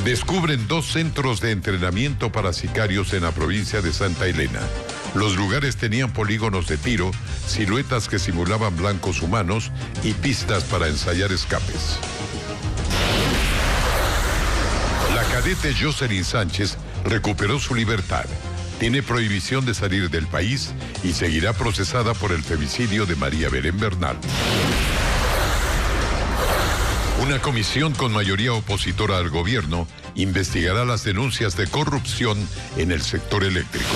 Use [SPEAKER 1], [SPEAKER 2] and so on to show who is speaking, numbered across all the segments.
[SPEAKER 1] Descubren 2 centros de entrenamiento para sicarios en la provincia de Santa Elena. Los lugares tenían polígonos de tiro, siluetas que simulaban blancos humanos y pistas para ensayar escapes. La cadete Jocelyn Sánchez recuperó su libertad. Tiene prohibición de salir del país y seguirá procesada por el femicidio de María Belén Bernal. Una comisión con mayoría opositora al gobierno investigará las denuncias de corrupción en el sector eléctrico.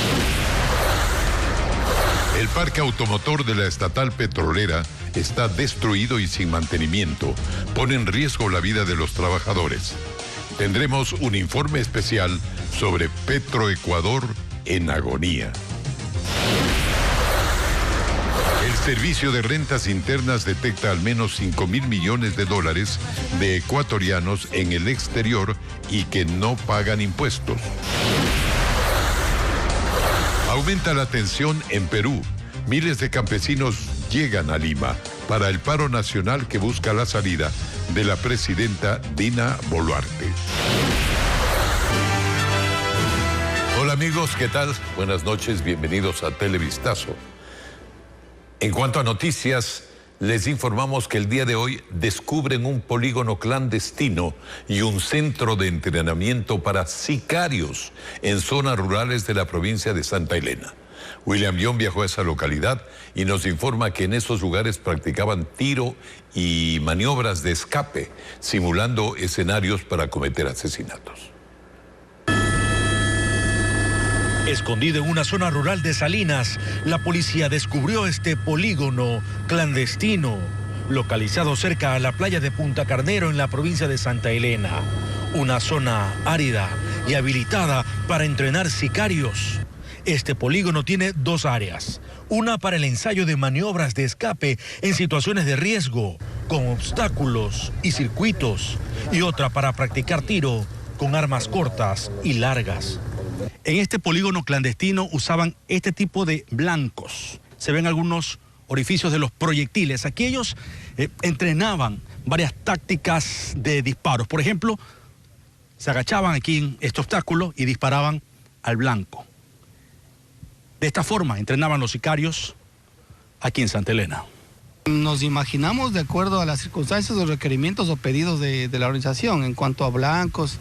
[SPEAKER 1] El parque automotor de la estatal petrolera está destruido y sin mantenimiento. Pone en riesgo la vida de los trabajadores. Tendremos un informe especial sobre Petroecuador en agonía. El Servicio de Rentas Internas detecta al menos $5.000 millones de ecuatorianos en el exterior y que no pagan impuestos. Aumenta la tensión en Perú. Miles de campesinos llegan a Lima para el paro nacional que busca la salida de la presidenta Dina Boluarte. Hola amigos, ¿qué tal? Buenas noches, bienvenidos a Televistazo. En cuanto a noticias, les informamos que el día de hoy descubren un polígono clandestino y un centro de entrenamiento para sicarios en zonas rurales de la provincia de Santa Elena. William Young viajó a esa localidad y nos informa que en esos lugares practicaban tiro y maniobras de escape, simulando escenarios para cometer asesinatos.
[SPEAKER 2] Escondido en una zona rural de Salinas, la policía descubrió este polígono clandestino, localizado cerca a la playa de Punta Carnero en la provincia de Santa Elena. Una zona árida y habilitada para entrenar sicarios. Este polígono tiene 2 áreas, una para el ensayo de maniobras de escape en situaciones de riesgo, con obstáculos y circuitos, y otra para practicar tiro con armas cortas y largas. En este polígono clandestino usaban este tipo de blancos. Se ven algunos orificios de los proyectiles. Aquí ellos entrenaban varias tácticas de disparos. Por ejemplo, se agachaban aquí en este obstáculo y disparaban al blanco. De esta forma entrenaban los sicarios aquí en Santa Elena.
[SPEAKER 3] Nos imaginamos de acuerdo a las circunstancias, los requerimientos o pedidos de la organización en cuanto a blancos,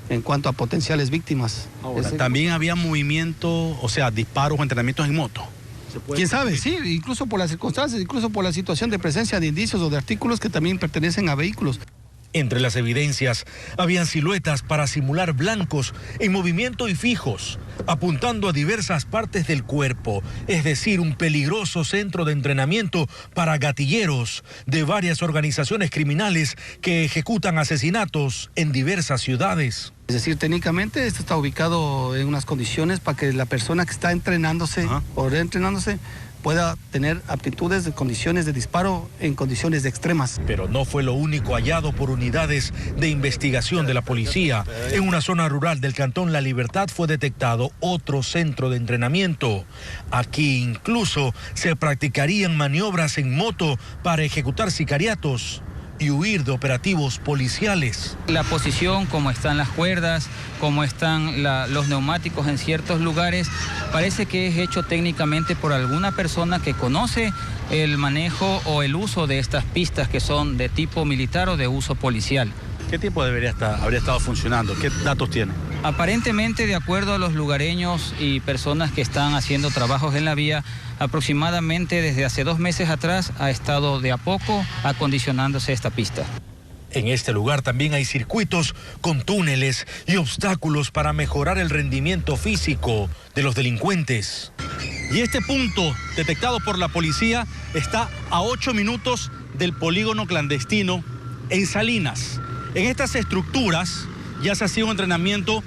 [SPEAKER 3] en cuanto a potenciales víctimas.
[SPEAKER 2] Ahora, también había movimiento, o sea, disparos o entrenamientos en moto.
[SPEAKER 3] ¿Quién sabe? Sí, incluso por las circunstancias, incluso por la situación de presencia de indicios o de artículos que también pertenecen a vehículos.
[SPEAKER 2] Entre las evidencias habían siluetas para simular blancos en movimiento y fijos, apuntando a diversas partes del cuerpo, es decir, un peligroso centro de entrenamiento para gatilleros de varias organizaciones criminales que ejecutan asesinatos en diversas ciudades.
[SPEAKER 3] Es decir, técnicamente esto está ubicado en unas condiciones para que la persona que está entrenándose o reentrenándose pueda tener aptitudes de condiciones de disparo en condiciones extremas.
[SPEAKER 2] Pero no fue lo único hallado por unidades de investigación de la policía. En una zona rural del cantón La Libertad fue detectado otro centro de entrenamiento. Aquí incluso se practicarían maniobras en moto para ejecutar sicariatos y huir de operativos policiales.
[SPEAKER 4] La posición, como están las cuerdas, como están los neumáticos en ciertos lugares, parece que es hecho técnicamente por alguna persona que conoce el manejo o el uso de estas pistas que son de tipo militar o de uso policial.
[SPEAKER 2] ¿Qué tiempo habría estado funcionando? ¿Qué datos tiene?
[SPEAKER 4] Aparentemente, de acuerdo a los lugareños y personas que están haciendo trabajos en la vía, aproximadamente desde hace 2 meses atrás ha estado de a poco acondicionándose esta pista.
[SPEAKER 2] En este lugar también hay circuitos con túneles y obstáculos para mejorar el rendimiento físico de los delincuentes. Y este punto, detectado por la policía, está a 8 minutos del polígono clandestino en Salinas. En estas estructuras ya se hacía un entrenamiento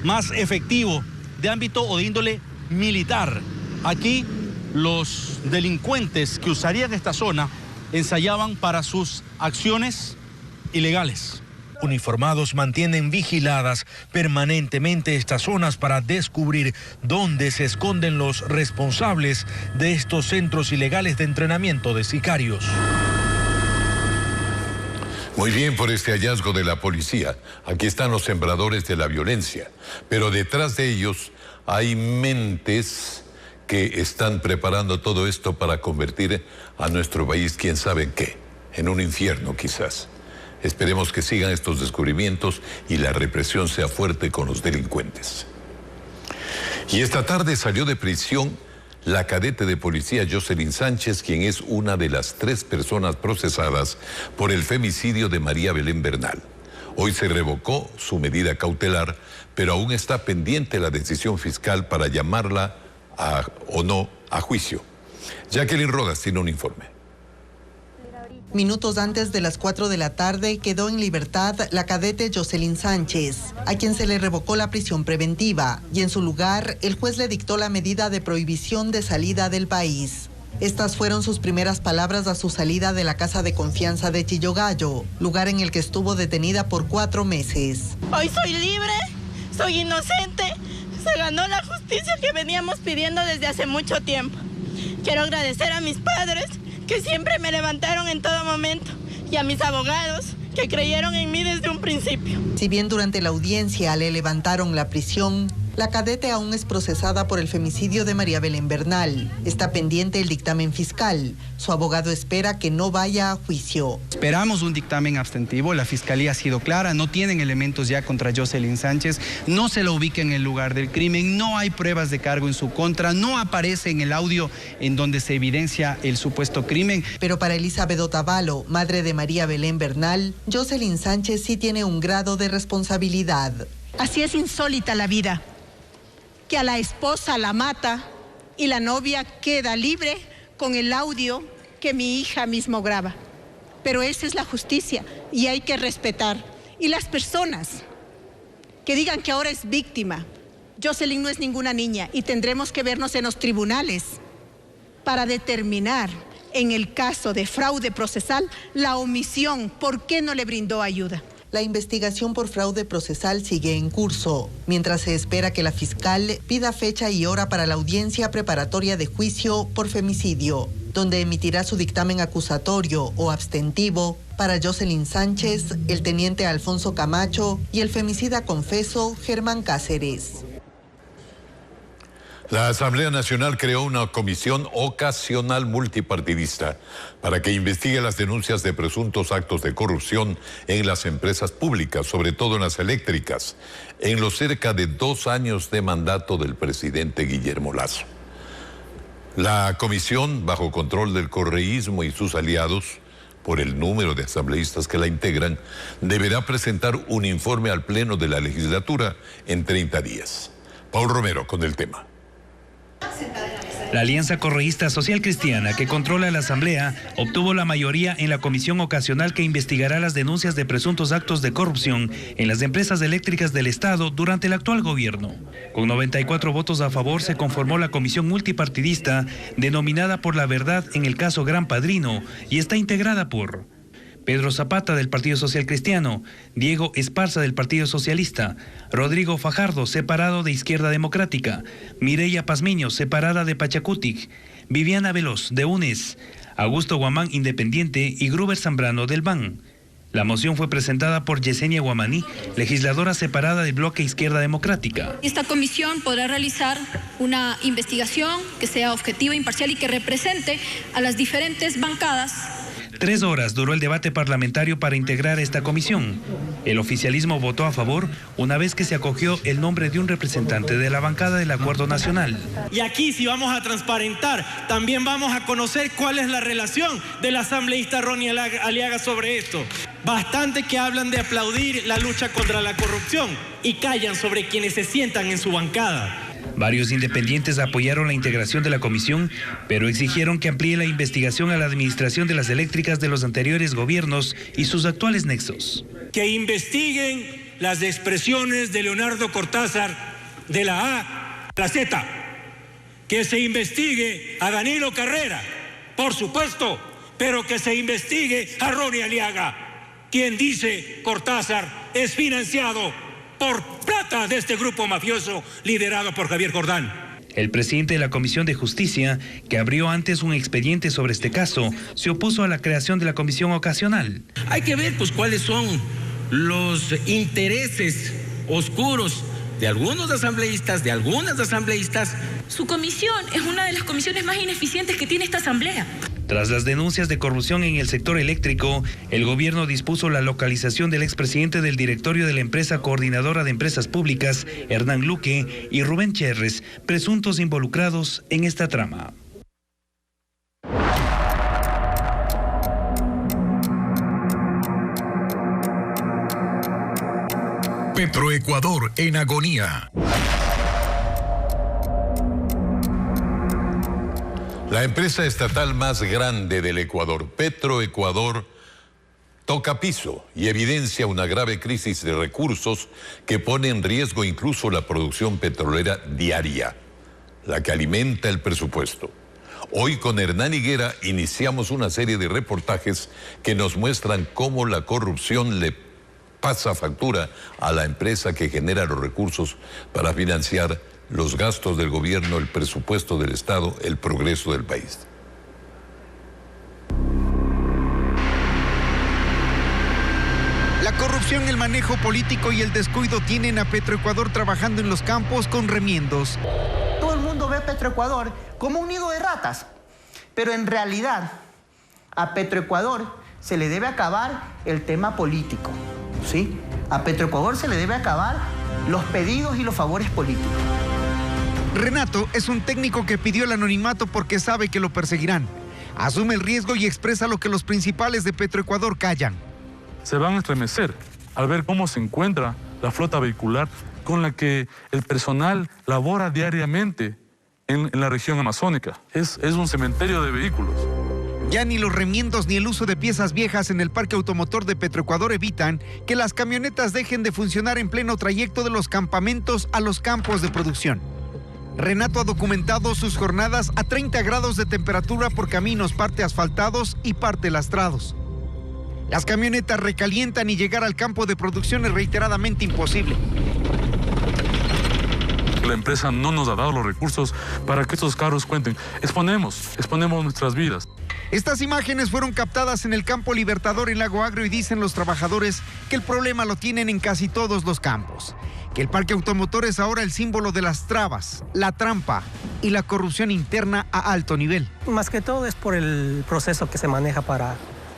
[SPEAKER 2] más efectivo de ámbito o de índole militar. Aquí los delincuentes que usarían esta zona ensayaban para sus acciones ilegales. Uniformados mantienen vigiladas permanentemente estas zonas para descubrir dónde se esconden los responsables de estos centros ilegales de entrenamiento de sicarios.
[SPEAKER 1] Muy bien por este hallazgo de la policía. Aquí están los sembradores de la violencia, pero detrás de ellos hay mentes que están preparando todo esto para convertir a nuestro país, quién sabe en qué, en un infierno quizás. Esperemos que sigan estos descubrimientos y la represión sea fuerte con los delincuentes. Y esta tarde salió de prisión la cadete de policía Jocelyn Sánchez, quien es una de las 3 personas procesadas por el femicidio de María Belén Bernal. Hoy se revocó su medida cautelar, pero aún está pendiente la decisión fiscal para llamarla o no a juicio. Jacqueline Rodas tiene un informe.
[SPEAKER 5] Minutos antes de las 4 de la tarde quedó en libertad la cadete Jocelyn Sánchez, a quien se le revocó la prisión preventiva, y en su lugar el juez le dictó la medida de prohibición de salida del país. Estas fueron sus primeras palabras a su salida de la casa de confianza de Chillogallo, lugar en el que estuvo detenida por 4 meses.
[SPEAKER 6] Hoy soy libre, soy inocente, se ganó la justicia que veníamos pidiendo desde hace mucho tiempo. Quiero agradecer a mis padres, que siempre me levantaron en todo momento, y a mis abogados, que creyeron en mí desde un principio.
[SPEAKER 5] Si bien durante la audiencia le levantaron la prisión, la cadete aún es procesada por el femicidio de María Belén Bernal. Está pendiente el dictamen fiscal. Su abogado espera que no vaya a juicio.
[SPEAKER 7] Esperamos un dictamen abstentivo. La fiscalía ha sido clara. No tienen elementos ya contra Jocelyn Sánchez. No se lo ubica en el lugar del crimen. No hay pruebas de cargo en su contra. No aparece en el audio en donde se evidencia el supuesto crimen.
[SPEAKER 5] Pero para Elizabeth Otavalo, madre de María Belén Bernal, Jocelyn Sánchez sí tiene un grado de responsabilidad.
[SPEAKER 8] Así es insólita la vida, que a la esposa la mata y la novia queda libre con el audio que mi hija mismo graba. Pero esa es la justicia y hay que respetar. Y las personas que digan que ahora es víctima, Jocelyn no es ninguna niña y tendremos que vernos en los tribunales para determinar en el caso de fraude procesal la omisión, ¿por qué no le brindó ayuda?
[SPEAKER 5] La investigación por fraude procesal sigue en curso, mientras se espera que la fiscal pida fecha y hora para la audiencia preparatoria de juicio por femicidio, donde emitirá su dictamen acusatorio o abstentivo para Jocelyn Sánchez, el teniente Alfonso Camacho y el femicida confeso Germán Cáceres.
[SPEAKER 1] La Asamblea Nacional creó una comisión ocasional multipartidista para que investigue las denuncias de presuntos actos de corrupción en las empresas públicas, sobre todo en las eléctricas, en los cerca de 2 años de mandato del presidente Guillermo Lasso. La comisión, bajo control del correísmo y sus aliados, por el número de asambleístas que la integran, deberá presentar un informe al Pleno de la legislatura en 30 días. Paul Romero con el tema.
[SPEAKER 9] La Alianza Correísta Social Cristiana, que controla la Asamblea, obtuvo la mayoría en la comisión ocasional que investigará las denuncias de presuntos actos de corrupción en las empresas eléctricas del Estado durante el actual gobierno. Con 94 votos a favor se conformó la comisión multipartidista denominada Por la Verdad en el caso Gran Padrino y está integrada por Pedro Zapata del Partido Social Cristiano, Diego Esparza del Partido Socialista, Rodrigo Fajardo, separado de Izquierda Democrática, Mireya Pazmiño, separada de Pachacutic, Viviana Veloz de UNES, Augusto Guamán, Independiente y Gruber Zambrano del BAN. La moción fue presentada por Yesenia Guamaní, legisladora separada del Bloque Izquierda Democrática.
[SPEAKER 10] Esta comisión podrá realizar una investigación que sea objetiva, imparcial y que represente a las diferentes bancadas.
[SPEAKER 9] 3 horas duró el debate parlamentario para integrar esta comisión. El oficialismo votó a favor una vez que se acogió el nombre de un representante de la bancada del Acuerdo Nacional.
[SPEAKER 11] Y aquí, si vamos a transparentar, también vamos a conocer cuál es la relación del asambleísta Ronnie Aliaga sobre esto. Bastante que hablan de aplaudir la lucha contra la corrupción y callan sobre quienes se sientan en su bancada.
[SPEAKER 9] Varios independientes apoyaron la integración de la comisión, pero exigieron que amplíe la investigación a la administración de las eléctricas de los anteriores gobiernos y sus actuales nexos.
[SPEAKER 11] Que investiguen las expresiones de Leonardo Cortázar de la A a la Z. Que se investigue a Danilo Carrera, por supuesto, pero que se investigue a Ronnie Aliaga, quien dice Cortázar es financiado por plata de este grupo mafioso liderado por Javier Jordán.
[SPEAKER 9] El presidente de la Comisión de Justicia, que abrió antes un expediente sobre este caso, se opuso a la creación de la comisión ocasional.
[SPEAKER 11] Hay que ver pues cuáles son los intereses oscuros de algunos asambleístas, de algunas asambleístas.
[SPEAKER 10] Su comisión es una de las comisiones más ineficientes que tiene esta asamblea.
[SPEAKER 9] Tras las denuncias de corrupción en el sector eléctrico, el gobierno dispuso la localización del expresidente del directorio de la empresa coordinadora de empresas públicas, Hernán Luque, y Rubén Cherres, presuntos involucrados en esta trama.
[SPEAKER 12] Petroecuador en agonía.
[SPEAKER 1] La empresa estatal más grande del Ecuador, Petroecuador, toca piso y evidencia una grave crisis de recursos que pone en riesgo incluso la producción petrolera diaria, la que alimenta el presupuesto. Hoy con Hernán Higuera iniciamos una serie de reportajes que nos muestran cómo la corrupción le pasa factura a la empresa que genera los recursos para financiar los gastos del gobierno, el presupuesto del Estado, el progreso del país.
[SPEAKER 13] La corrupción, el manejo político y el descuido tienen a Petroecuador trabajando en los campos con remiendos.
[SPEAKER 14] Todo el mundo ve a Petroecuador como un nido de ratas, pero en realidad a Petroecuador se le debe acabar el tema político, ¿sí? A Petroecuador se le debe acabar los pedidos y los favores políticos.
[SPEAKER 13] Renato es un técnico que pidió el anonimato porque sabe que lo perseguirán. Asume el riesgo y expresa lo que los principales de Petroecuador callan.
[SPEAKER 15] Se van a estremecer al ver cómo se encuentra la flota vehicular con la que el personal labora diariamente en la región amazónica. Es un cementerio de vehículos.
[SPEAKER 13] Ya ni los remiendos ni el uso de piezas viejas en el parque automotor de Petroecuador evitan que las camionetas dejen de funcionar en pleno trayecto de los campamentos a los campos de producción. Renato ha documentado sus jornadas a 30 grados de temperatura por caminos parte asfaltados y parte lastrados. Las camionetas recalientan y llegar al campo de producción es reiteradamente imposible.
[SPEAKER 15] La empresa no nos ha dado los recursos para que estos carros cuenten. Exponemos nuestras vidas.
[SPEAKER 13] Estas imágenes fueron captadas en el campo Libertador en Lago Agrio y dicen los trabajadores que el problema lo tienen en casi todos los campos. Que el parque automotor es ahora el símbolo de las trabas, la trampa y la corrupción interna a alto nivel.
[SPEAKER 16] Más que todo es por el proceso que se maneja para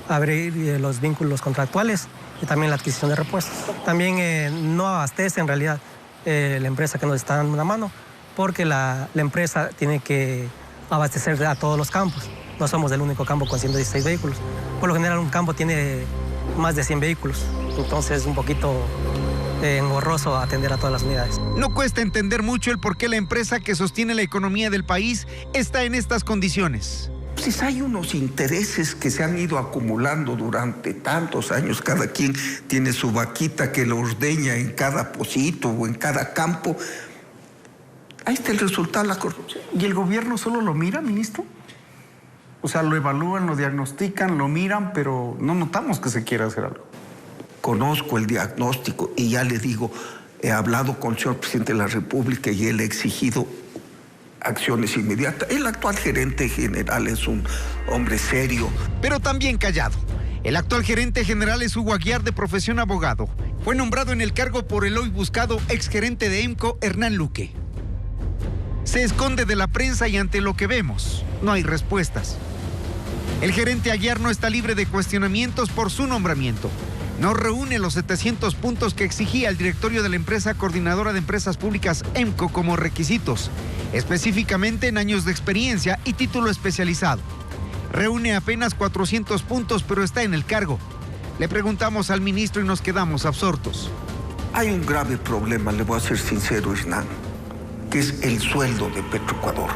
[SPEAKER 16] abrir los vínculos contractuales y también la adquisición de repuestos. También no abastece en realidad la empresa que nos está dando una mano, porque la empresa tiene que abastecer a todos los campos. No somos el único campo con 116 vehículos. Por lo general un campo tiene más de 100 vehículos, entonces es un poquito engorroso atender a todas las unidades.
[SPEAKER 13] No cuesta entender mucho el por qué la empresa que sostiene la economía del país está en estas condiciones.
[SPEAKER 17] Pues hay unos intereses que se han ido acumulando durante tantos años. Cada quien tiene su vaquita que lo ordeña en cada pocito o en cada campo. Ahí está el resultado de la corrupción.
[SPEAKER 14] ¿Y el gobierno solo lo mira, ministro? O sea, lo evalúan, lo diagnostican, lo miran, pero no notamos que se quiera hacer algo.
[SPEAKER 17] Conozco el diagnóstico y ya le digo, he hablado con el señor presidente de la República y él ha exigido acciones inmediatas. El actual gerente general es un hombre serio.
[SPEAKER 13] Pero también callado. El actual gerente general es Hugo Aguiar, de profesión abogado. Fue nombrado en el cargo por el hoy buscado exgerente de EMCO, Hernán Luque. Se esconde de la prensa y ante lo que vemos, no hay respuestas. El gerente Aguiar no está libre de cuestionamientos por su nombramiento. No reúne los 700 puntos que exigía el directorio de la empresa coordinadora de empresas públicas EMCO como requisitos, específicamente en años de experiencia y título especializado. Reúne apenas 400 puntos, pero está en el cargo. Le preguntamos al ministro y nos quedamos absortos.
[SPEAKER 17] Hay un grave problema, le voy a ser sincero, Hernán, que es el sueldo de Petroecuador.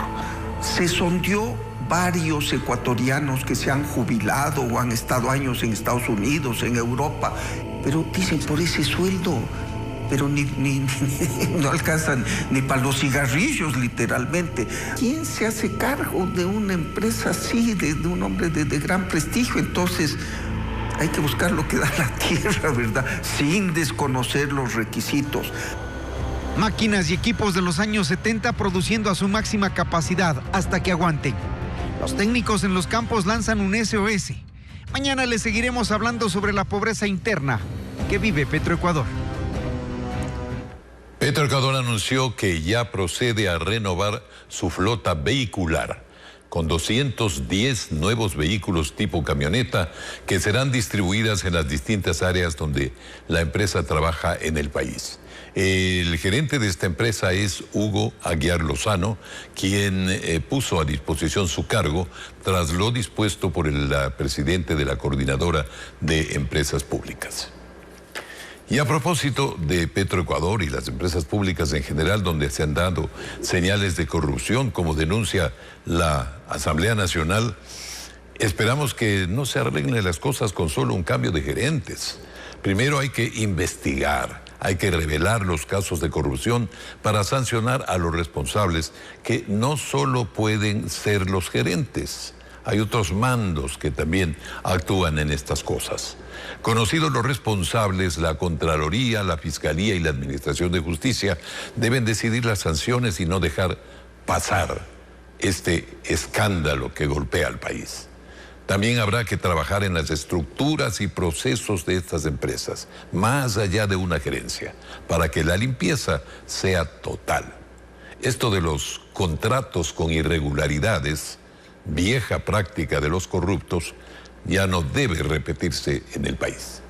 [SPEAKER 17] Se sondeó varios ecuatorianos que se han jubilado o han estado años en Estados Unidos, en Europa, pero dicen por ese sueldo, pero no alcanzan ni para los cigarrillos, literalmente. ¿Quién se hace cargo de una empresa así, de un hombre de gran prestigio? Entonces, hay que buscar lo que da la tierra, ¿verdad? Sin desconocer los requisitos.
[SPEAKER 13] Máquinas y equipos de los años 70 produciendo a su máxima capacidad hasta que aguanten. Los técnicos en los campos lanzan un SOS. Mañana les seguiremos hablando sobre la pobreza interna que vive Petroecuador.
[SPEAKER 1] Petroecuador anunció que ya procede a renovar su flota vehicular con 210 nuevos vehículos tipo camioneta que serán distribuidas en las distintas áreas donde la empresa trabaja en el país. El gerente de esta empresa es Hugo Aguiar Lozano, quien puso a disposición su cargo tras lo dispuesto por el presidente de la Coordinadora de Empresas Públicas. Y a propósito de Petroecuador y las empresas públicas en general, donde se han dado señales de corrupción, como denuncia la Asamblea Nacional, esperamos que no se arreglen las cosas con solo un cambio de gerentes. Primero hay que investigar, hay que revelar los casos de corrupción para sancionar a los responsables, que no solo pueden ser los gerentes. Hay otros mandos que también actúan en estas cosas. Conocidos los responsables, la Contraloría, la Fiscalía y la Administración de Justicia deben decidir las sanciones y no dejar pasar este escándalo que golpea al país. También habrá que trabajar en las estructuras y procesos de estas empresas, más allá de una gerencia, para que la limpieza sea total. Esto de los contratos con irregularidades, vieja práctica de los corruptos, ya no debe repetirse en el país.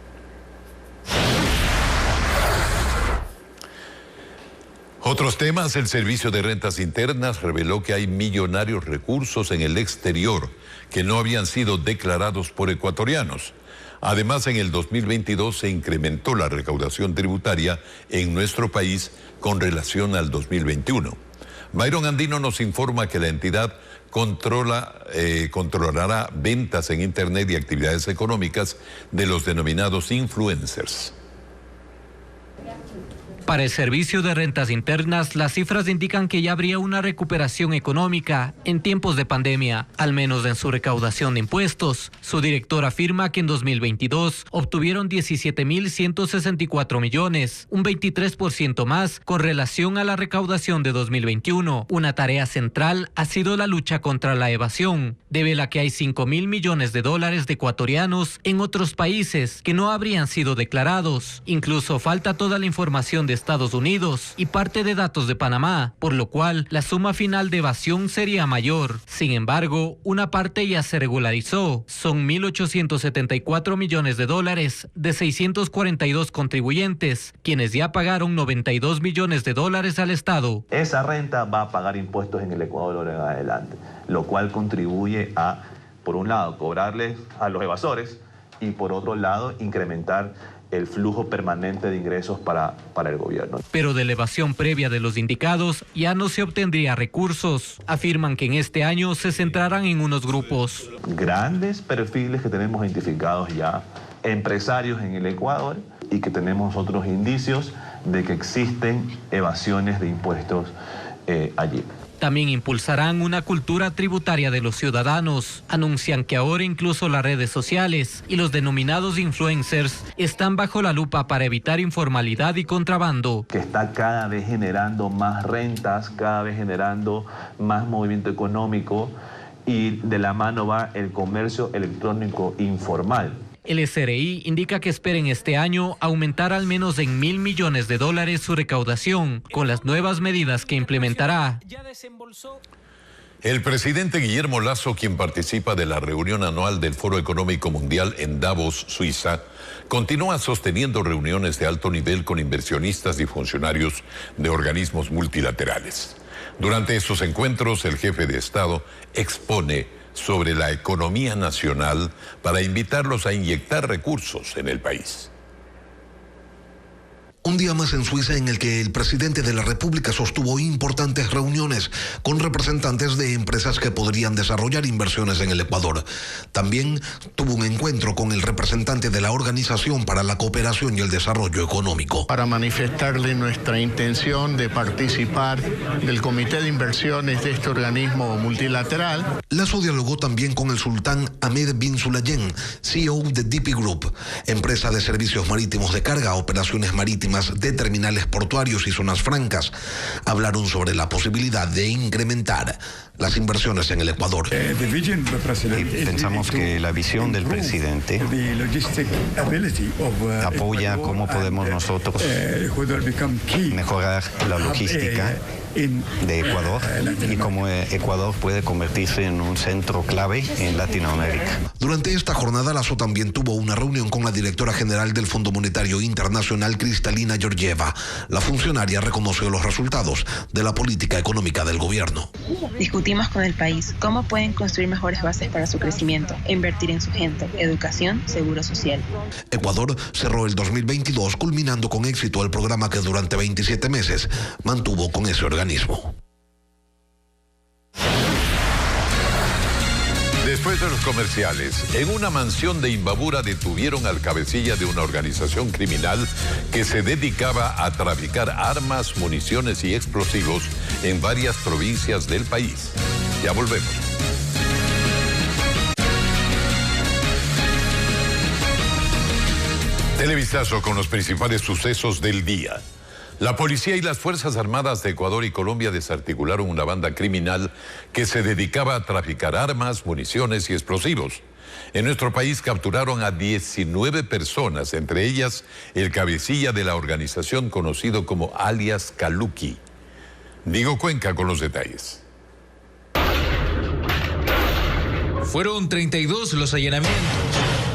[SPEAKER 1] Otros temas: el Servicio de Rentas Internas reveló que hay millonarios recursos en el exterior que no habían sido declarados por ecuatorianos. Además, en el 2022 se incrementó la recaudación tributaria en nuestro país con relación al 2021. Byron Andino nos informa que la entidad controlará ventas en Internet y actividades económicas de los denominados influencers.
[SPEAKER 18] Para el Servicio de Rentas Internas, las cifras indican que ya habría una recuperación económica en tiempos de pandemia, al menos en su recaudación de impuestos. Su director afirma que en 2022 obtuvieron 17.164 millones, un 23% más con relación a la recaudación de 2021. Una tarea central ha sido la lucha contra la evasión. Devela que hay 5.000 millones de dólares de ecuatorianos en otros países que no habrían sido declarados. Incluso falta toda la información de Estados Unidos y parte de datos de Panamá, por lo cual la suma final de evasión sería mayor. Sin embargo, una parte ya se regularizó. Son 1.874 millones de dólares de 642 contribuyentes, quienes ya pagaron 92 millones de dólares al Estado.
[SPEAKER 19] Esa renta va a pagar impuestos en el Ecuador en adelante, lo cual contribuye a, por un lado, cobrarles a los evasores y por otro lado, incrementar el flujo permanente de ingresos para el gobierno.
[SPEAKER 18] Pero de la evasión previa de los indicados ya no se obtendría recursos. Afirman que en este año se centrarán en unos grupos.
[SPEAKER 19] Grandes perfiles que tenemos identificados ya, empresarios en el Ecuador, y que tenemos otros indicios de que existen evasiones de impuestos allí.
[SPEAKER 18] También impulsarán una cultura tributaria de los ciudadanos. Anuncian que ahora incluso las redes sociales y los denominados influencers están bajo la lupa para evitar informalidad y contrabando.
[SPEAKER 19] Que está cada vez generando más rentas, cada vez generando más movimiento económico, y de la mano va el comercio electrónico informal.
[SPEAKER 18] El SRI indica que esperen este año aumentar al menos en 1.000 millones de dólares su recaudación con las nuevas medidas que implementará.
[SPEAKER 1] El presidente Guillermo Lasso, quien participa de la reunión anual del Foro Económico Mundial en Davos, Suiza, continúa sosteniendo reuniones de alto nivel con inversionistas y funcionarios de organismos multilaterales. Durante esos encuentros, el jefe de Estado expone sobre la economía nacional para invitarlos a inyectar recursos en el país.
[SPEAKER 20] Un día más en Suiza en el que el presidente de la República sostuvo importantes reuniones con representantes de empresas que podrían desarrollar inversiones en el Ecuador. También tuvo un encuentro con el representante de la Organización para la Cooperación y el Desarrollo Económico.
[SPEAKER 21] Para manifestarle nuestra intención de participar del Comité de Inversiones de este organismo multilateral.
[SPEAKER 20] Lasso dialogó también con el sultán Ahmed bin Sulayem, CEO de DP Group, empresa de servicios marítimos de carga, operaciones marítimas zonas de terminales portuarios y zonas francas. Hablaron sobre la posibilidad de incrementar las inversiones en el Ecuador.
[SPEAKER 3] Pensamos que la visión del presidente apoya cómo podemos nosotros mejorar la logística de Ecuador y cómo Ecuador puede convertirse en un centro clave en Latinoamérica.
[SPEAKER 20] Durante esta jornada, Lasso también tuvo una reunión con la directora general del Fondo Monetario Internacional, Kristalina Georgieva. La funcionaria reconoció los resultados de la política económica del gobierno.
[SPEAKER 22] Discutimos con el país cómo pueden construir mejores bases para su crecimiento e invertir en su gente, educación, seguro social.
[SPEAKER 20] Ecuador cerró el 2022 culminando con éxito el programa que durante 27 meses mantuvo con ese organismo.
[SPEAKER 1] Después de los comerciales, en una mansión de Imbabura detuvieron al cabecilla de una organización criminal que se dedicaba a traficar armas, municiones y explosivos en varias provincias del país. Ya volvemos. Televistazo con los principales sucesos del día. La policía y las Fuerzas Armadas de Ecuador y Colombia desarticularon una banda criminal que se dedicaba a traficar armas, municiones y explosivos. En nuestro país capturaron a 19 personas, entre ellas el cabecilla de la organización conocido como alias Caluqui. Diego Cuenca con los detalles.
[SPEAKER 23] Fueron 32 los allanamientos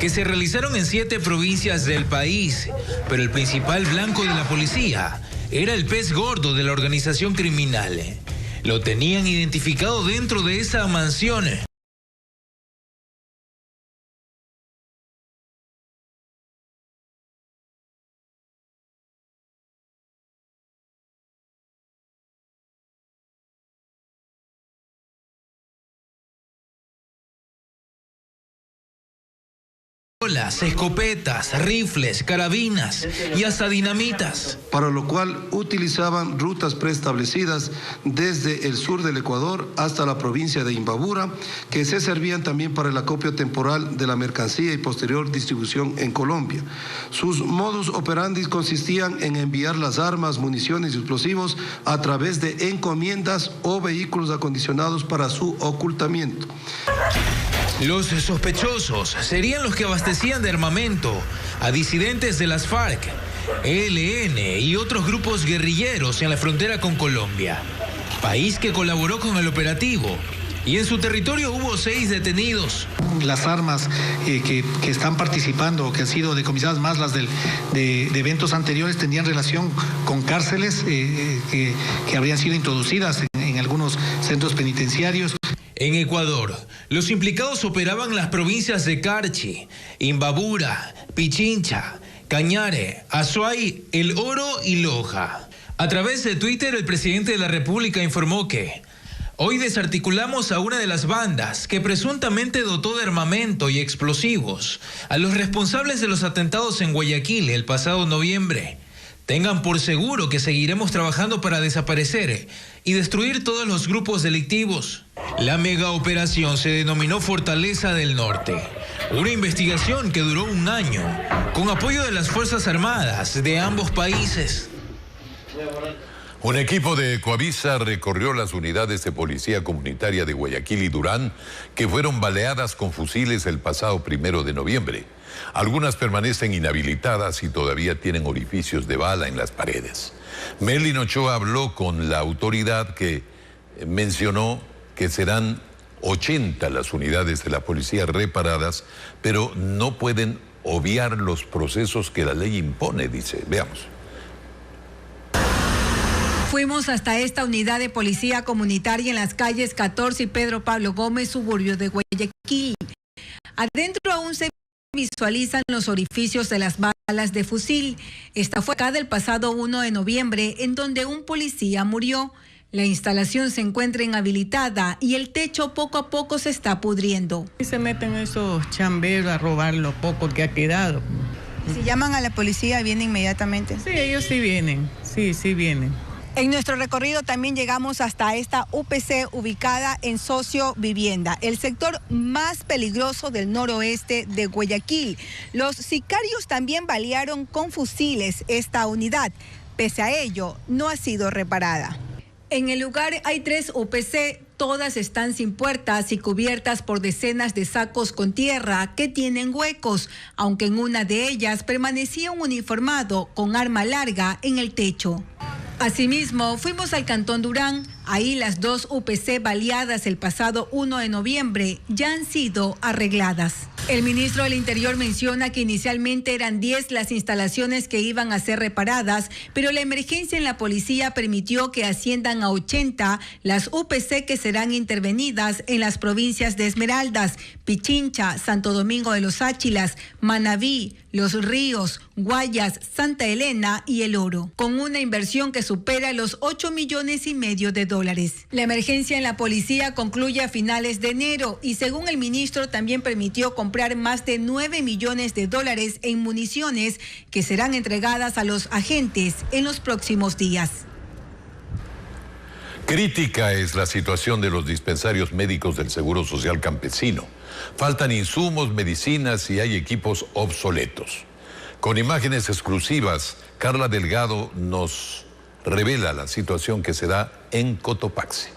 [SPEAKER 23] que se realizaron en 7 provincias del país, pero el principal blanco de la policía era el pez gordo de la organización criminal. Lo tenían identificado dentro de esa mansión. Escopetas, rifles, carabinas y hasta dinamitas.
[SPEAKER 24] Para lo cual utilizaban rutas preestablecidas desde el sur del Ecuador hasta la provincia de Imbabura, que se servían también para el acopio temporal de la mercancía y posterior distribución en Colombia. Sus modus operandi consistían en enviar las armas, municiones y explosivos a través de encomiendas o vehículos acondicionados para su ocultamiento.
[SPEAKER 23] Los sospechosos serían los que abastecían de armamento a disidentes de las FARC, ELN y otros grupos guerrilleros en la frontera con Colombia, país que colaboró con el operativo. Y en su territorio hubo 6 detenidos.
[SPEAKER 25] Las armas que están participando, que han sido decomisadas, más las de eventos anteriores, tenían relación con cárceles que habrían sido introducidas en algunos centros penitenciarios.
[SPEAKER 23] En Ecuador, los implicados operaban en las provincias de Carchi, Imbabura, Pichincha, Cañare, Azuay, El Oro y Loja. A través de Twitter, el presidente de la República informó que hoy desarticulamos a una de las bandas que presuntamente dotó de armamento y explosivos a los responsables de los atentados en Guayaquil el pasado noviembre. Tengan por seguro que seguiremos trabajando para desaparecer y destruir todos los grupos delictivos. La mega operación se denominó Fortaleza del Norte, una investigación que duró 1 año, con apoyo de las Fuerzas Armadas de ambos países.
[SPEAKER 1] Un equipo de Coavisa recorrió las unidades de policía comunitaria de Guayaquil y Durán, que fueron baleadas con fusiles el pasado 1 de noviembre. Algunas permanecen inhabilitadas y todavía tienen orificios de bala en las paredes. Merlin Ochoa habló con la autoridad, que mencionó que serán 80 las unidades de la policía reparadas, pero no pueden obviar los procesos que la ley impone, dice. Veamos.
[SPEAKER 26] Fuimos hasta esta unidad de policía comunitaria en las calles 14 y Pedro Pablo Gómez, suburbio de Guayaquil. Adentro aún se visualizan los orificios de las balas de fusil. Esta fue acá del pasado 1 de noviembre, en donde un policía murió. La instalación se encuentra inhabilitada y el techo poco a poco se está pudriendo.
[SPEAKER 27] Se meten esos chamberos a robar lo poco que ha quedado.
[SPEAKER 26] Si llaman a la policía, ¿viene inmediatamente?
[SPEAKER 27] Sí, ellos sí vienen, sí vienen.
[SPEAKER 26] En nuestro recorrido también llegamos hasta esta UPC ubicada en Socio Vivienda, el sector más peligroso del noroeste de Guayaquil. Los sicarios también balearon con fusiles esta unidad. Pese a ello, no ha sido reparada. En el lugar hay 3 UPC, todas están sin puertas y cubiertas por decenas de sacos con tierra que tienen huecos, aunque en una de ellas permanecía un uniformado con arma larga en el techo. Asimismo, fuimos al Cantón Durán. Ahí las 2 UPC baleadas el pasado 1 de noviembre ya han sido arregladas. El ministro del Interior menciona que inicialmente eran 10 las instalaciones que iban a ser reparadas, pero la emergencia en la policía permitió que asciendan a 80 las UPC que serán intervenidas en las provincias de Esmeraldas, Pichincha, Santo Domingo de los Áchilas, Manabí, Los Ríos, Guayas, Santa Elena y El Oro, con una inversión que supera los 8,5 millones de dólares. La emergencia en la policía concluye a finales de enero y según el ministro también permitió comprar más de 9 millones de dólares en municiones que serán entregadas a los agentes en los próximos días.
[SPEAKER 1] Crítica es la situación de los dispensarios médicos del Seguro Social Campesino. Faltan insumos, medicinas y hay equipos obsoletos. Con imágenes exclusivas, Carla Delgado nos revela la situación que se da en Cotopaxi.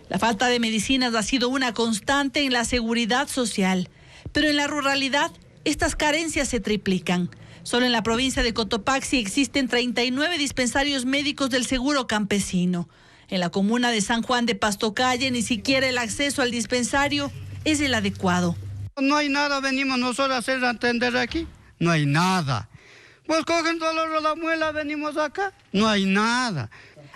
[SPEAKER 2] La falta de medicinas ha sido una constante en la seguridad social, pero en la ruralidad estas carencias se triplican. Solo en la provincia de Cotopaxi existen 39 dispensarios médicos del Seguro Campesino. En la comuna de San Juan de Pastocalle ni siquiera el acceso al dispensario es el adecuado.
[SPEAKER 4] No hay nada, venimos nosotros a hacer atender aquí. No hay nada. Pues cogen dolor de la muela, venimos acá. No hay nada.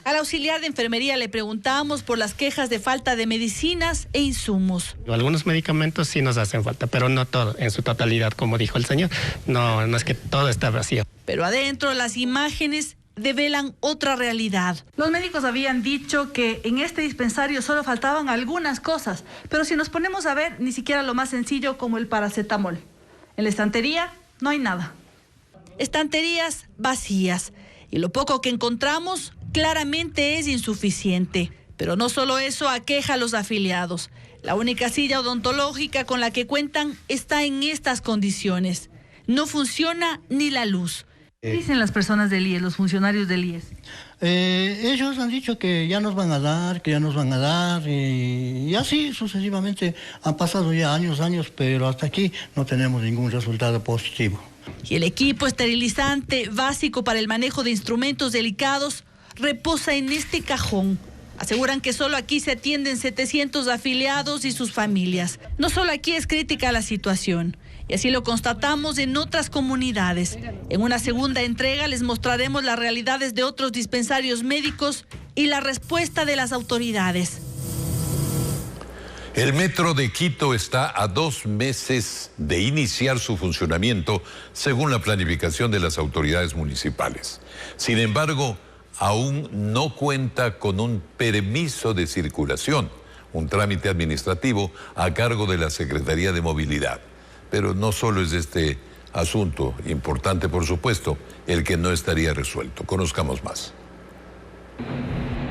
[SPEAKER 2] Al auxiliar de enfermería le preguntamos por las quejas de falta de medicinas e insumos.
[SPEAKER 5] Algunos medicamentos sí nos hacen falta, pero no todo, en su totalidad, como dijo el señor. No es que todo está vacío.
[SPEAKER 2] Pero adentro las imágenes develan otra realidad. Los médicos habían dicho que en este dispensario solo faltaban algunas cosas, pero si nos ponemos a ver, ni siquiera lo más sencillo como el paracetamol. En la estantería no hay nada. Estanterías vacías. Y lo poco que encontramos claramente es insuficiente. Pero no solo eso aqueja a los afiliados. La única silla odontológica con la que cuentan está en estas condiciones. No funciona ni la luz. ¿Qué dicen las personas del IES, los funcionarios del IES?
[SPEAKER 21] Ellos han dicho que ya nos van a dar, y así sucesivamente. Han pasado ya años, pero hasta aquí no tenemos ningún resultado positivo.
[SPEAKER 2] Y el equipo esterilizante básico para el manejo de instrumentos delicados reposa en este cajón. Aseguran que solo aquí se atienden 700 afiliados y sus familias. No solo aquí es crítica la situación. Y así lo constatamos en otras comunidades. En una segunda entrega les mostraremos las realidades de otros dispensarios médicos y la respuesta de las autoridades.
[SPEAKER 1] El metro de Quito está a 2 meses de iniciar su funcionamiento según la planificación de las autoridades municipales. Sin embargo, aún no cuenta con un permiso de circulación, un trámite administrativo a cargo de la Secretaría de Movilidad. Pero no solo es este asunto importante, por supuesto, el que no estaría resuelto. Conozcamos más.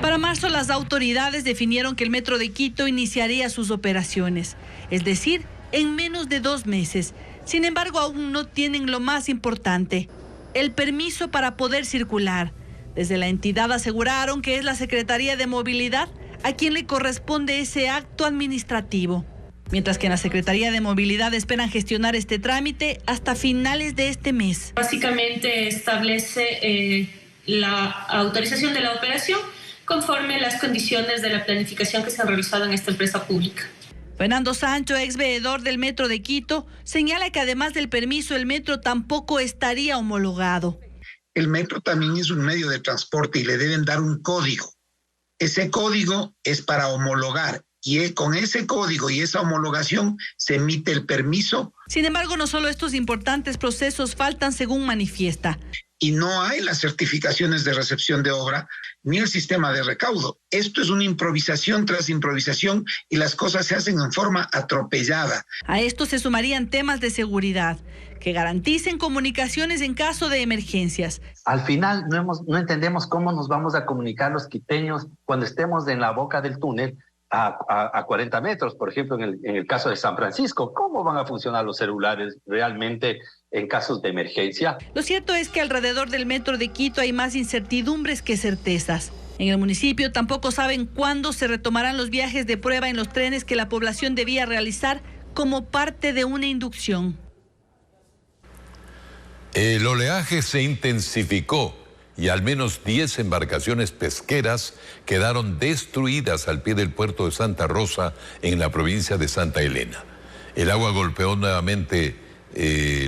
[SPEAKER 2] Para marzo, las autoridades definieron que el Metro de Quito iniciaría sus operaciones, es decir, en menos de 2 meses. Sin embargo, aún no tienen lo más importante, el permiso para poder circular. Desde la entidad aseguraron que es la Secretaría de Movilidad a quien le corresponde ese acto administrativo. Mientras que en la Secretaría de Movilidad esperan gestionar este trámite hasta finales de este mes.
[SPEAKER 6] Básicamente establece la autorización de la operación conforme a las condiciones de la planificación que se han realizado en esta empresa pública.
[SPEAKER 2] Fernando Sancho, ex veedor del Metro de Quito, señala que además del permiso, el metro tampoco estaría homologado.
[SPEAKER 7] El metro también es un medio de transporte y le deben dar un código. Ese código es para homologar. Y con ese código y esa homologación se emite el permiso.
[SPEAKER 2] Sin embargo, no solo estos importantes procesos faltan según manifiesta.
[SPEAKER 7] y no hay las certificaciones de recepción de obra ni el sistema de recaudo. Esto es una improvisación tras improvisación y las cosas se hacen en forma atropellada.
[SPEAKER 2] A esto se sumarían temas de seguridad, que garanticen comunicaciones en caso de emergencias.
[SPEAKER 8] Al final no entendemos cómo nos vamos a comunicar los quiteños cuando estemos en la boca del túnel a 40 metros, por ejemplo, en el caso de San Francisco. ¿Cómo van a funcionar los celulares realmente en casos de emergencia?
[SPEAKER 2] Lo cierto es que alrededor del metro de Quito hay más incertidumbres que certezas. En el municipio tampoco saben cuándo se retomarán los viajes de prueba en los trenes que la población debía realizar como parte de una inducción.
[SPEAKER 1] El oleaje se intensificó y al menos 10 embarcaciones pesqueras quedaron destruidas al pie del puerto de Santa Rosa en la provincia de Santa Elena. El agua golpeó nuevamente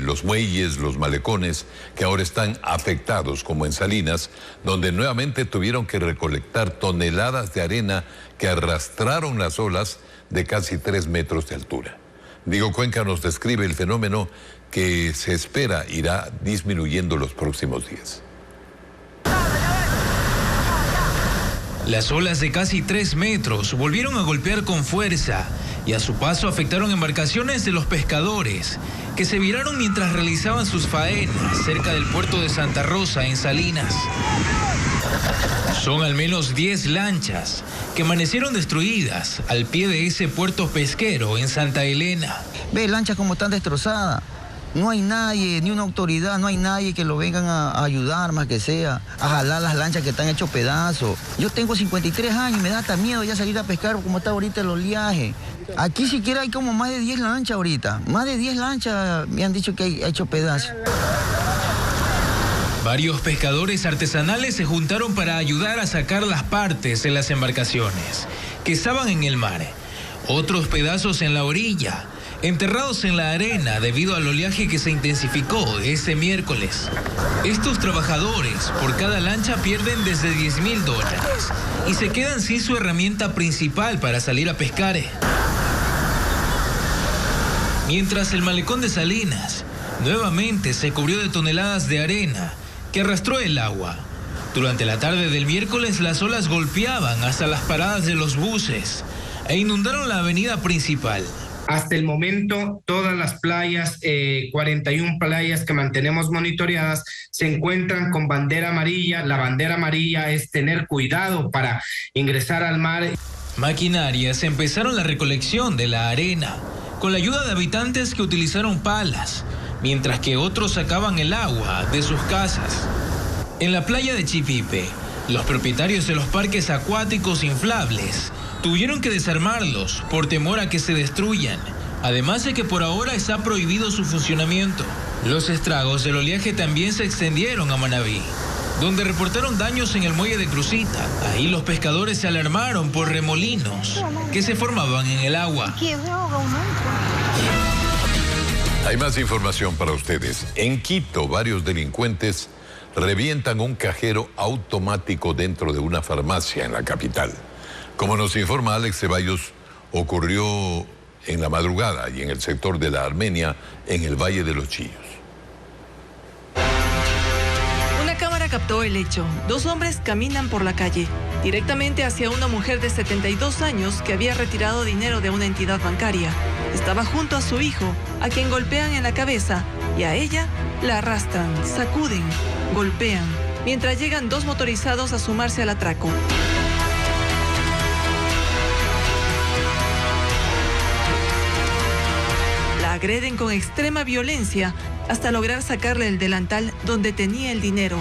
[SPEAKER 1] los muelles, los malecones, que ahora están afectados, como en Salinas, donde nuevamente tuvieron que recolectar toneladas de arena que arrastraron las olas de casi 3 metros de altura. Diego Cuenca nos describe el fenómeno que se espera irá disminuyendo los próximos días.
[SPEAKER 23] Las olas de casi 3 metros volvieron a golpear con fuerza y a su paso afectaron embarcaciones de los pescadores que se viraron mientras realizaban sus faenas cerca del puerto de Santa Rosa en Salinas. Son al menos 10 lanchas que amanecieron destruidas al pie de ese puerto pesquero en Santa Elena.
[SPEAKER 9] Ve lanchas como están destrozadas. No hay nadie, ni una autoridad, no hay nadie que lo vengan a ayudar, más que sea, a jalar las lanchas que están hechos pedazos. Yo tengo 53 años y me da hasta miedo ya salir a pescar como está ahorita el oleaje. Aquí siquiera hay como más de 10 lanchas ahorita. Más de 10 lanchas me han dicho que hay hecho pedazos.
[SPEAKER 23] Varios pescadores artesanales se juntaron para ayudar a sacar las partes de las embarcaciones que estaban en el mar. Otros pedazos en la orilla, enterrados en la arena debido al oleaje que se intensificó ese miércoles. Estos trabajadores por cada lancha pierden desde $10,000 y se quedan sin su herramienta principal para salir a pescar. Mientras el malecón de Salinas nuevamente se cubrió de toneladas de arena que arrastró el agua. Durante la tarde del miércoles las olas golpeaban hasta las paradas de los buses e inundaron la avenida principal.
[SPEAKER 10] Hasta el momento, todas las playas, 41 playas que mantenemos monitoreadas, se encuentran con bandera amarilla. La bandera amarilla es tener cuidado para ingresar al mar.
[SPEAKER 23] Maquinarias empezaron la recolección de la arena, con la ayuda de habitantes que utilizaron palas, mientras que otros sacaban el agua de sus casas. En la playa de Chipipe, los propietarios de los parques acuáticos inflables tuvieron que desarmarlos por temor a que se destruyan, además de que por ahora está prohibido su funcionamiento. Los estragos del oleaje también se extendieron a Manabí, donde reportaron daños en el muelle de Crucita. Ahí los pescadores se alarmaron por remolinos que se formaban en el agua.
[SPEAKER 1] Hay más información para ustedes. En Quito, varios delincuentes revientan un cajero automático dentro de una farmacia en la capital. Como nos informa Alex Ceballos, ocurrió en la madrugada y en el sector de la Armenia, en el Valle de los Chillos.
[SPEAKER 11] Una cámara captó el hecho. 2 hombres caminan por la calle, directamente hacia una mujer de 72 años que había retirado dinero de una entidad bancaria. Estaba junto a su hijo, a quien golpean en la cabeza, y a ella la arrastran, sacuden, golpean, mientras llegan 2 motorizados a sumarse al atraco. La agreden con extrema violencia hasta lograr sacarle el delantal donde tenía el dinero.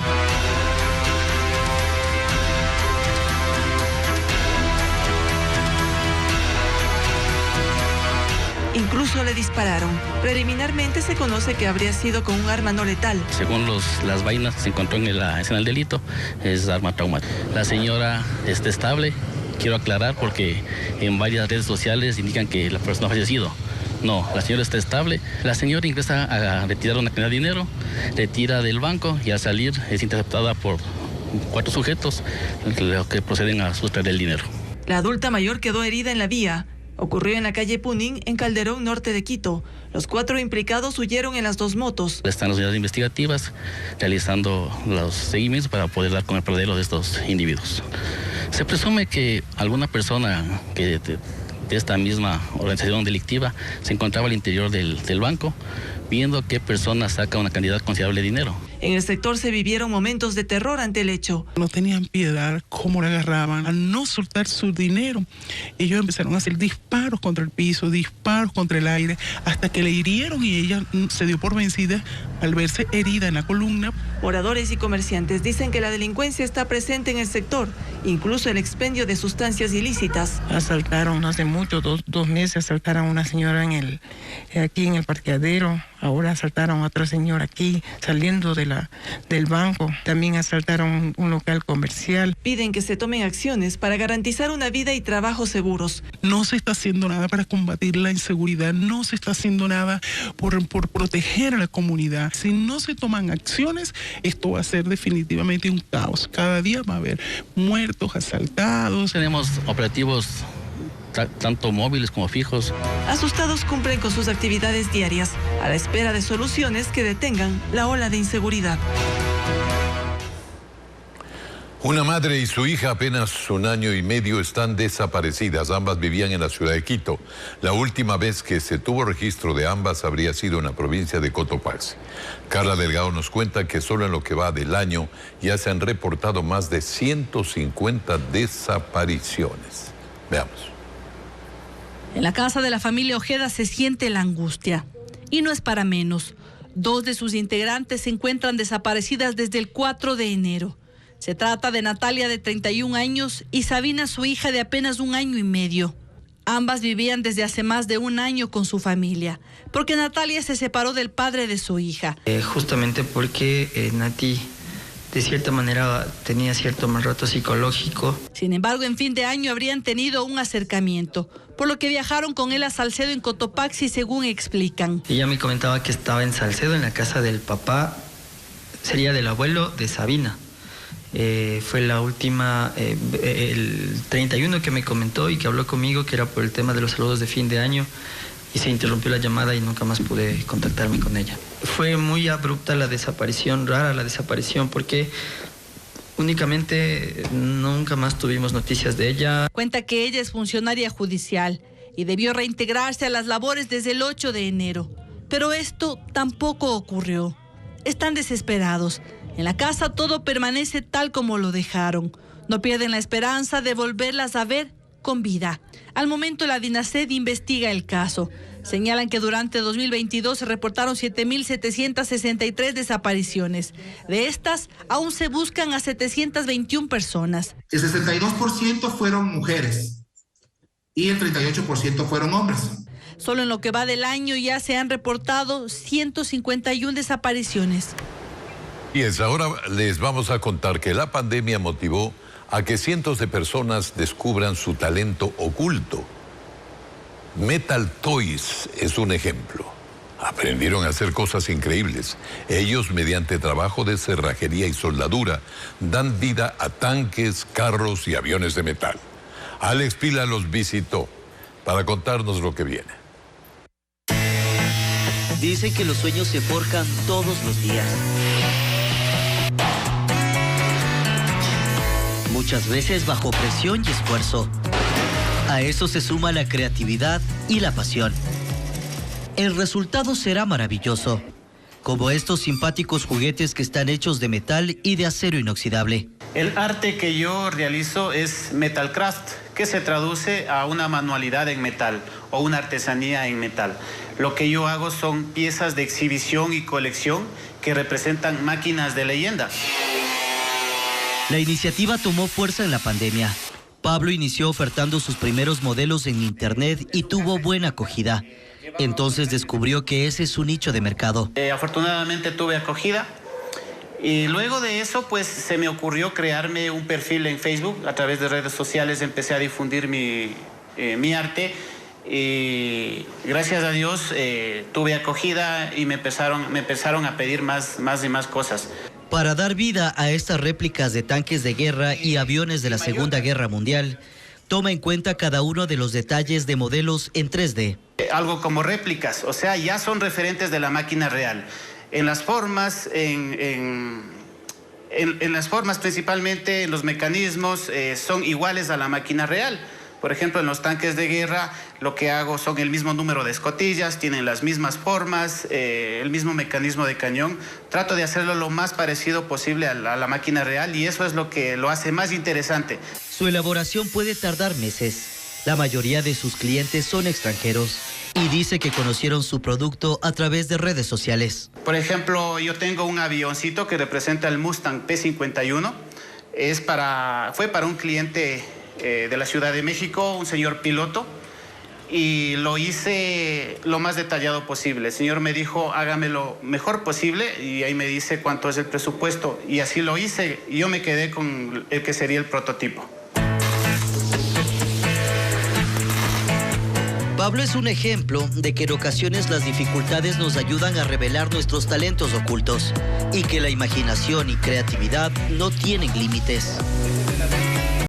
[SPEAKER 11] Incluso le dispararon. Preliminarmente se conoce que habría sido con un arma no letal.
[SPEAKER 12] Según las vainas que se encontró en la escena del delito, es arma traumática. La señora está estable, quiero aclarar, porque en varias redes sociales indican que la persona ha fallecido. No, la señora está estable. La señora ingresa a retirar una cantidad de dinero, retira del banco y al salir es interceptada por 4 sujetos que proceden a sustraer el dinero.
[SPEAKER 11] La adulta mayor quedó herida en la vía. Ocurrió en la calle Punín, en Calderón, norte de Quito. Los 4 implicados huyeron en las 2 motos.
[SPEAKER 12] Están las unidades investigativas realizando los seguimientos para poder dar con el paradero de estos individuos. Se presume que alguna persona que de esta misma organización delictiva se encontraba al interior del banco, viendo qué persona saca una cantidad considerable de dinero.
[SPEAKER 11] En el sector se vivieron momentos de terror ante el hecho.
[SPEAKER 13] No tenían piedad, cómo le agarraban, al no soltar su dinero. Ellos empezaron a hacer disparos contra el piso, disparos contra el aire, hasta que le hirieron y ella se dio por vencida al verse herida en la columna.
[SPEAKER 11] Moradores y comerciantes dicen que la delincuencia está presente en el sector, incluso el expendio de sustancias ilícitas.
[SPEAKER 27] Asaltaron hace mucho, dos meses, asaltaron a una señora aquí en el parqueadero. Ahora asaltaron a otra señora aquí, saliendo del banco. También asaltaron un local comercial.
[SPEAKER 11] Piden que se tomen acciones para garantizar una vida y trabajo seguros.
[SPEAKER 13] No se está haciendo nada para combatir la inseguridad, no se está haciendo nada por proteger a la comunidad. Si no se toman acciones, esto va a ser definitivamente un caos. Cada día va a haber muertos, asaltados.
[SPEAKER 12] Tenemos operativos tanto móviles como fijos.
[SPEAKER 11] Asustados cumplen con sus actividades diarias, a la espera de soluciones que detengan la ola de inseguridad.
[SPEAKER 1] Una madre y su hija, apenas 1 año y medio, están desaparecidas. Ambas vivían en la ciudad de Quito. La última vez que se tuvo registro de ambas habría sido en la provincia de Cotopaxi. Carla Delgado nos cuenta que solo en lo que va del año ya se han reportado más de 150 desapariciones. Veamos.
[SPEAKER 2] En la casa de la familia Ojeda se siente la angustia. Y no es para menos. 2 de sus integrantes se encuentran desaparecidas desde el 4 de enero. Se trata de Natalia, de 31 años, y Sabina, su hija, de apenas 1 año y medio. Ambas vivían desde hace más de 1 año con su familia, porque Natalia se separó del padre de su hija.
[SPEAKER 14] Justamente porque Nati, de cierta manera, tenía cierto maltrato psicológico.
[SPEAKER 2] Sin embargo, en fin de año habrían tenido un acercamiento, por lo que viajaron con él a Salcedo, en Cotopaxi, según explican.
[SPEAKER 14] Ella me comentaba que estaba en Salcedo, en la casa del papá, sería del abuelo de Sabina. Fue la última, el 31 que me comentó y que habló conmigo, que era por el tema de los saludos de fin de año, y se interrumpió la llamada y nunca más pude contactarme con ella. Fue muy abrupta la desaparición, rara la desaparición, porque únicamente nunca más tuvimos noticias de ella.
[SPEAKER 2] Cuenta que ella es funcionaria judicial y debió reintegrarse a las labores desde el 8 de enero. Pero esto tampoco ocurrió. Están desesperados. En la casa todo permanece tal como lo dejaron. No pierden la esperanza de volverlas a ver con vida. Al momento, la DINASED investiga el caso. Señalan que durante 2022 se reportaron 7.763 desapariciones. De estas, aún se buscan a 721 personas.
[SPEAKER 15] El 62% fueron mujeres y el 38% fueron hombres.
[SPEAKER 2] Solo en lo que va del año ya se han reportado 151 desapariciones.
[SPEAKER 1] Y ahora les vamos a contar que la pandemia motivó a que cientos de personas descubran su talento oculto. Metal Toys es un ejemplo. Aprendieron a hacer cosas increíbles. Ellos, mediante trabajo de cerrajería y soldadura, dan vida a tanques, carros y aviones de metal. Alex Pila los visitó para contarnos lo que viene.
[SPEAKER 16] Dicen que los sueños se forjan todos los días. Muchas veces bajo presión y esfuerzo. A eso se suma la creatividad y la pasión. El resultado será maravilloso, como estos simpáticos juguetes que están hechos de metal y de acero inoxidable.
[SPEAKER 17] El arte que yo realizo es Metal Craft, que se traduce a una manualidad en metal o una artesanía en metal. Lo que yo hago son piezas de exhibición y colección que representan máquinas de leyenda.
[SPEAKER 16] La iniciativa tomó fuerza en la pandemia. Pablo inició ofertando sus primeros modelos en internet y tuvo buena acogida. Entonces descubrió que ese es su nicho de mercado.
[SPEAKER 17] Afortunadamente tuve acogida y luego de eso pues se me ocurrió crearme un perfil en Facebook. A través de redes sociales empecé a difundir mi arte y gracias a Dios tuve acogida y me empezaron a pedir más y más cosas.
[SPEAKER 16] Para dar vida a estas réplicas de tanques de guerra y aviones de la Segunda Guerra Mundial, toma en cuenta cada uno de los detalles de modelos en 3D.
[SPEAKER 17] Algo como réplicas, o sea, ya son referentes de la máquina real. En las formas, en las formas principalmente, en los mecanismos, son iguales a la máquina real. Por ejemplo, en los tanques de guerra, lo que hago son el mismo número de escotillas, tienen las mismas formas, el mismo mecanismo de cañón. Trato de hacerlo lo más parecido posible a la máquina real y eso es lo que lo hace más interesante.
[SPEAKER 16] Su elaboración puede tardar meses. La mayoría de sus clientes son extranjeros y dice que conocieron su producto a través de redes sociales.
[SPEAKER 17] Por ejemplo, yo tengo un avioncito que representa el Mustang P-51. Fue para un cliente de la Ciudad de México, un señor piloto, y lo hice lo más detallado posible. El señor me dijo, hágame lo mejor posible, y ahí me dice cuánto es el presupuesto, y así lo hice, y yo me quedé con el que sería el prototipo.
[SPEAKER 16] Pablo es un ejemplo de que en ocasiones las dificultades nos ayudan a revelar nuestros talentos ocultos y que la imaginación y creatividad no tienen límites.